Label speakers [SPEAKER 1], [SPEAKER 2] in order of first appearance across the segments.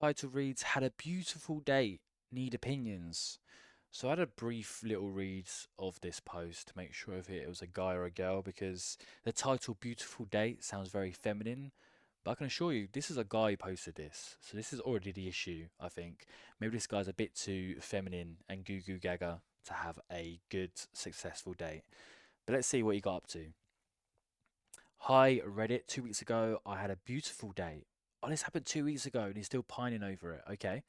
[SPEAKER 1] Title reads, Had a beautiful date, need opinions. So I had a brief little read of this post to make sure if it was a guy or a girl because the title Beautiful Date sounds very feminine. But I can assure you, this is a guy who posted this. So this is already the issue, I think. Maybe this guy's a bit too feminine and goo goo gaga to have a good, successful date. But let's see what he got up to. Hi, Reddit. 2 weeks ago, I had a beautiful date. Oh, this happened 2 weeks ago and he's still pining over it. Okay.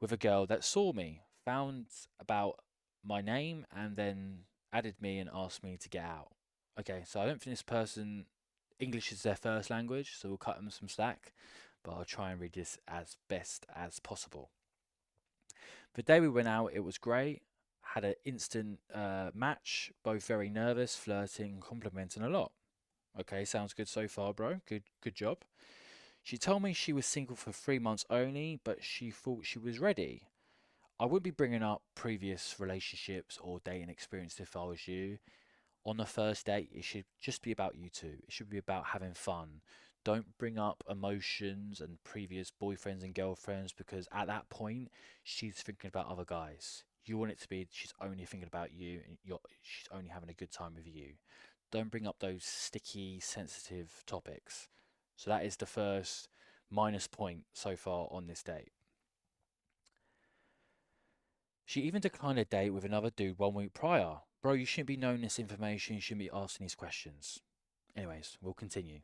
[SPEAKER 1] With a girl that saw me, found about my name, and then added me and asked me to get out. Okay, so I don't think this person, English is their first language, so we'll cut them some slack, but I'll try and read this as best as possible. The day we went out, it was great. Had an instant match, both very nervous, flirting, complimenting a lot. Okay, sounds good so far, bro. Good job. She told me she was single for 3 months only, but she thought she was ready. I wouldn't be bringing up previous relationships or dating experience if I was you. On the first date, it should just be about you two. It should be about having fun. Don't bring up emotions and previous boyfriends and girlfriends because at that point, she's thinking about other guys. You want it to be she's only thinking about you and she's only having a good time with you. Don't bring up those sticky, sensitive topics. So that is the first minus point so far on this date. She even declined a date with another dude 1 week prior. Bro, you shouldn't be knowing this information. You shouldn't be asking these questions. Anyways, we'll continue.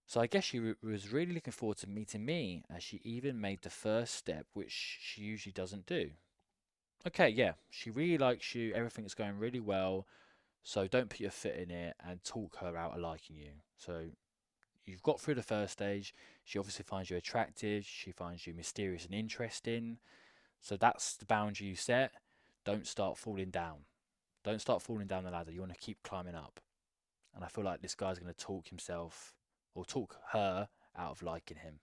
[SPEAKER 1] So I guess she was really looking forward to meeting me, as she even made the first step, which she usually doesn't do. Okay, yeah, she really likes you. Everything's going really well. So don't put your foot in it and talk her out of liking you. So you've got through the first stage. She obviously finds you attractive. She finds you mysterious and interesting. So that's the boundary you set. Don't start falling down. Don't start falling down the ladder. You want to keep climbing up. And I feel like this guy's going to talk himself or talk her out of liking him.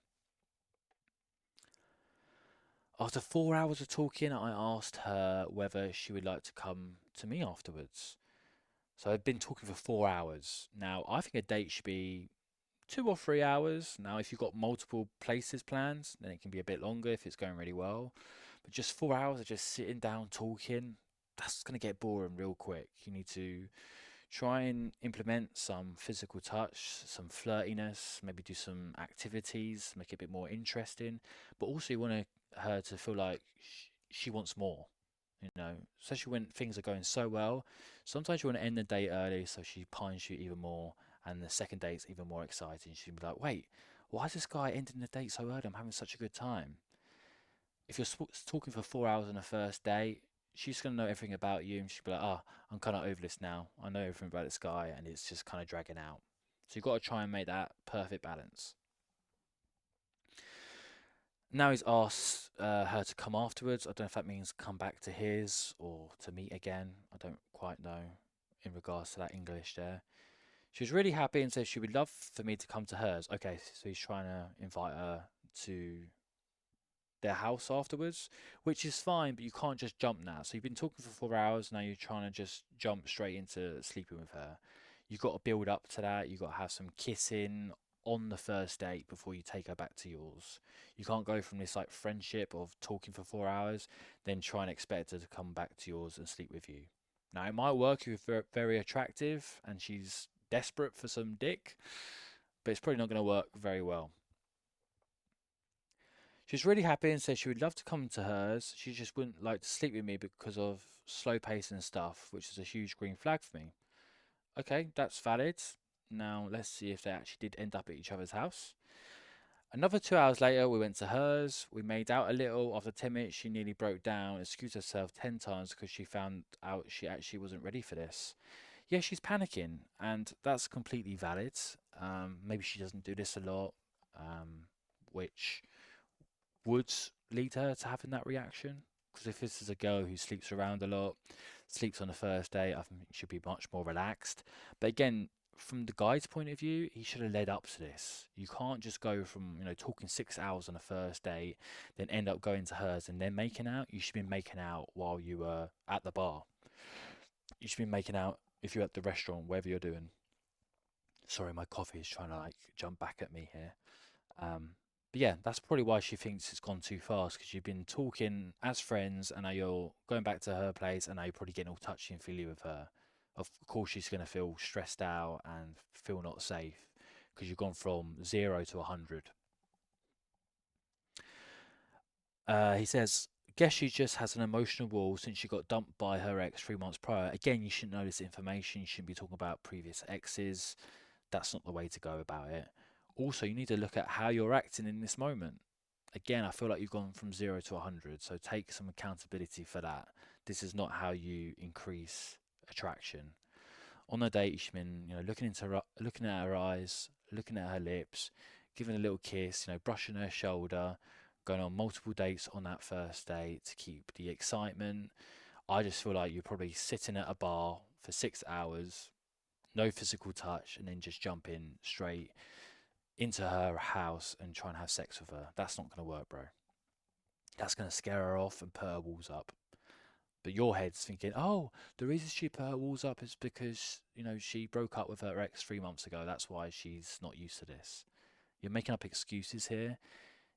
[SPEAKER 1] After 4 hours of talking, I asked her whether she would like to come to me afterwards. So I've been talking for 4 hours. Now, I think a date should be 2 or 3 hours. Now, if you've got multiple places planned, then it can be a bit longer if it's going really well. But just 4 hours of just sitting down talking, that's going to get boring real quick. You need to try and implement some physical touch, some flirtiness, maybe do some activities, make it a bit more interesting. But also, you want her to feel like she wants more, especially when things are going so well. Sometimes you want to end the date early so she pines you even more, and the second date's even more exciting. She'll be like, wait, why is this guy ending the date so early? I'm having such a good time. If you're talking for 4 hours on a first date, she's gonna know everything about you, and she'll be like, "Ah, I'm kind of over this now. I know everything about this guy, and it's just kind of dragging out." So you've got to try and make that perfect balance. Now he's asked her to come afterwards. I don't know if that means come back to his or to meet again. I don't quite know in regards to that English there. She was really happy and said she would love for me to come to hers. Okay, so he's trying to invite her to their house afterwards, which is fine, but you can't just jump now. So you've been talking for 4 hours, now you're trying to just jump straight into sleeping with her. You've got to build up to that. You've got to have some kissing on the first date before you take her back to yours. You can't go from this like friendship of talking for 4 hours, then try and expect her to come back to yours and sleep with you. Now it might work if you're very attractive and she's desperate for some dick, but it's probably not going to work very well. She was really happy and said she would love to come to hers. She just wouldn't like to sleep with me because of slow pace and stuff, which is a huge green flag for me. Okay, that's valid. Now let's see if they actually did end up at each other's house. Another 2 hours later, we went to hers. We made out a little. After 10 minutes, she nearly broke down, excused herself 10 times because she found out she actually wasn't ready for this. Yeah, she's panicking, and that's completely valid. Maybe she doesn't do this a lot, which would lead her to having that reaction. Because if this is a girl who sleeps around a lot, sleeps on the first date, I think she'll be much more relaxed. But again, from the guy's point of view, he should have led up to this. You can't just go from, talking 6 hours on a first date, then end up going to hers and then making out. You should be making out while you were at the bar. You should be making out if you're at the restaurant, wherever you're doing. Sorry, my coffee is trying to like jump back at me here. Um, But yeah, that's probably why she thinks it's gone too fast because you've been talking as friends and now you're going back to her place and now you're probably getting all touchy and feely with her. Of course, she's going to feel stressed out and feel not safe because you've gone from 0 to 100. He says, guess she just has an emotional wall since she got dumped by her ex 3 months prior. Again, you shouldn't know this information. You shouldn't be talking about previous exes. That's not the way to go about it. Also, you need to look at how you're acting in this moment. Again, I feel like you've gone from 0 to 100, so take some accountability for that. This is not how you increase attraction. On a date, you should have been, looking at her eyes, looking at her lips, giving a little kiss, brushing her shoulder, going on multiple dates on that first date to keep the excitement. I just feel like you're probably sitting at a bar for 6 hours, no physical touch, and then just jump in straight into her house and try and have sex with her. That's not going to work, bro. That's going to scare her off and put her walls up. But your head's thinking, oh, the reason she put her walls up is because, she broke up with her ex 3 months ago. That's why she's not used to this. You're making up excuses here.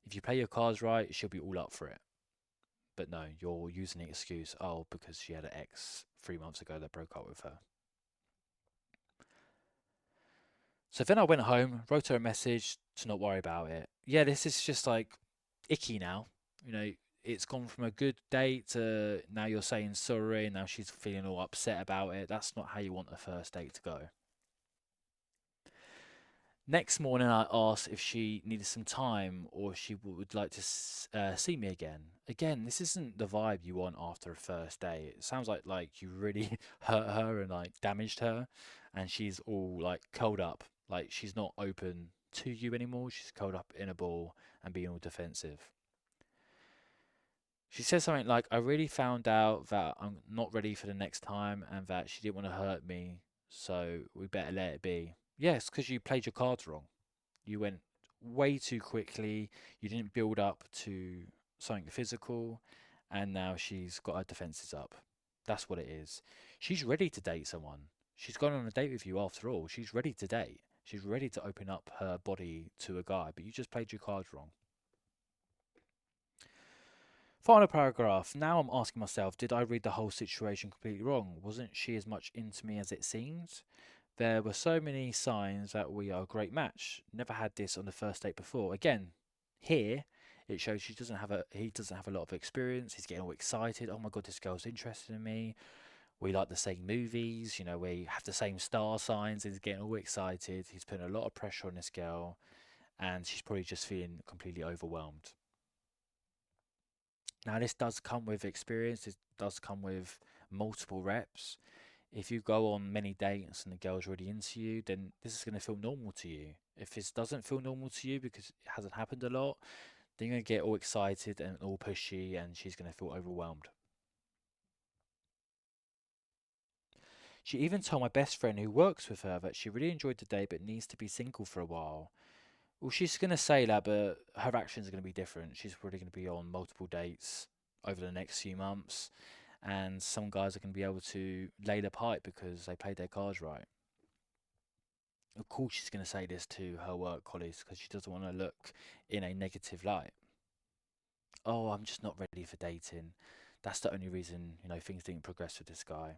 [SPEAKER 1] If you play your cards right, she'll be all up for it. But no, you're using the excuse, oh, because she had an ex 3 months ago that broke up with her. So then I went home, wrote her a message to not worry about it. Yeah, this is just like icky now. You know, it's gone from a good date to now you're saying sorry, and now she's feeling all upset about it. That's not how you want a first date to go. Next morning, I asked if she needed some time or if she would like to see me again. Again, this isn't the vibe you want after a first date. It sounds like you really hurt her and like damaged her, and she's all like curled up, like she's not open to you anymore. She's curled up in a ball and being all defensive. She says something like, "I really found out that I'm not ready for the next time, and that she didn't want to hurt me, so we better let it be." Yes, because you played your cards wrong. You went way too quickly. You didn't build up to something physical, and now she's got her defenses up. That's what it is. She's ready to date someone. She's gone on a date with you after all. She's ready to date. She's ready to open up her body to a guy, but you just played your cards wrong. Final paragraph. Now I'm asking myself, did I read the whole situation completely wrong? Wasn't she as much into me as it seemed? There were so many signs that we are a great match. Never had this on the first date before. Again, here it shows he doesn't have a lot of experience. He's getting all excited. Oh my god, this girl's interested in me. We like the same movies, we have the same star signs. He's getting all excited. He's putting a lot of pressure on this girl, and she's probably just feeling completely overwhelmed. Now, this does come with experience. It does come with multiple reps. If you go on many dates and the girl's really into you, then this is going to feel normal to you. If this doesn't feel normal to you because it hasn't happened a lot, then you're going to get all excited and all pushy, and she's going to feel overwhelmed. She even told my best friend who works with her that she really enjoyed the date but needs to be single for a while. Well, she's going to say that, but her actions are going to be different. She's probably going to be on multiple dates over the next few months, and some guys are going to be able to lay the pipe because they played their cards right. Of course, she's going to say this to her work colleagues because she doesn't want to look in a negative light. Oh, I'm just not ready for dating. That's the only reason, things didn't progress with this guy.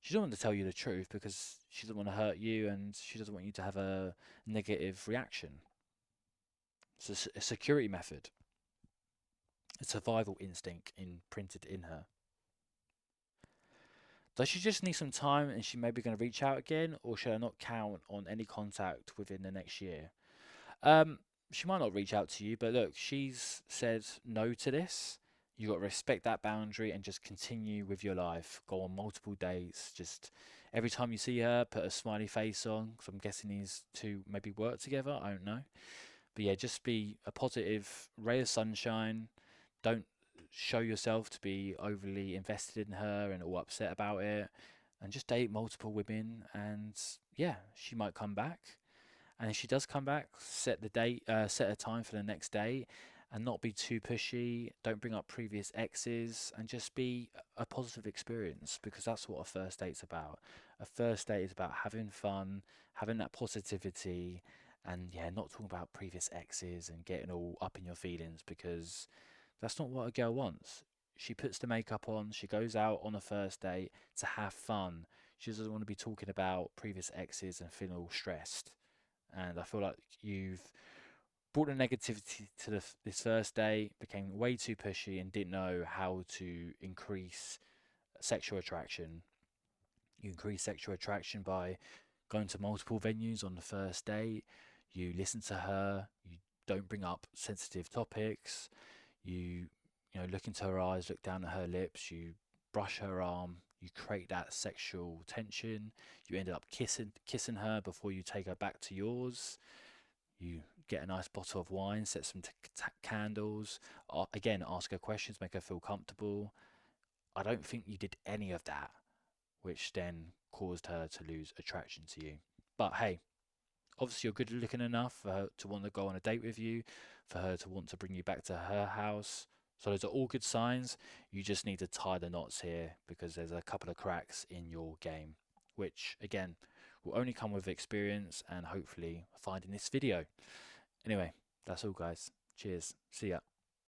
[SPEAKER 1] She doesn't want to tell you the truth because she doesn't want to hurt you and she doesn't want you to have a negative reaction. It's a security method, a survival instinct imprinted in her. Does she just need some time and she may be going to reach out again, or should I not count on any contact within the next year? Um, she might not reach out to you, but look, she's said no to this. You got to respect that boundary and just continue with your life. Go on multiple dates. Just every time you see her, put a smiley face on. Because I'm guessing these two maybe work together. I don't know. But yeah, just be a positive ray of sunshine. Don't show yourself to be overly invested in her and all upset about it. And just date multiple women. And yeah, she might come back. And if she does come back, set a time for the next day, and not be too pushy. Don't bring up previous exes, and just be a positive experience because that's what a first date's about. A first date is about having fun, having that positivity, And yeah, not talking about previous exes and getting all up in your feelings, because that's not what a girl wants. She puts the makeup on, she goes out on a first date to have fun. She doesn't want to be talking about previous exes and feeling all stressed. And I feel like you've brought the negativity to this first date, became way too pushy, and didn't know how to increase sexual attraction. You increase sexual attraction by going to multiple venues on the first date. You listen to her. You don't bring up sensitive topics. You look into her eyes, look down at her lips. You brush her arm. You create that sexual tension. You ended up kissing her before you take her back to yours. You get a nice bottle of wine, set some candles. Again, ask her questions, make her feel comfortable. I don't think you did any of that, which then caused her to lose attraction to you. But hey, obviously you're good looking enough for her to want to go on a date with you, for her to want to bring you back to her house. So those are all good signs. You just need to tie the knots here because there's a couple of cracks in your game, which again will only come with experience and hopefully finding this video. Anyway, that's all guys. Cheers. See ya.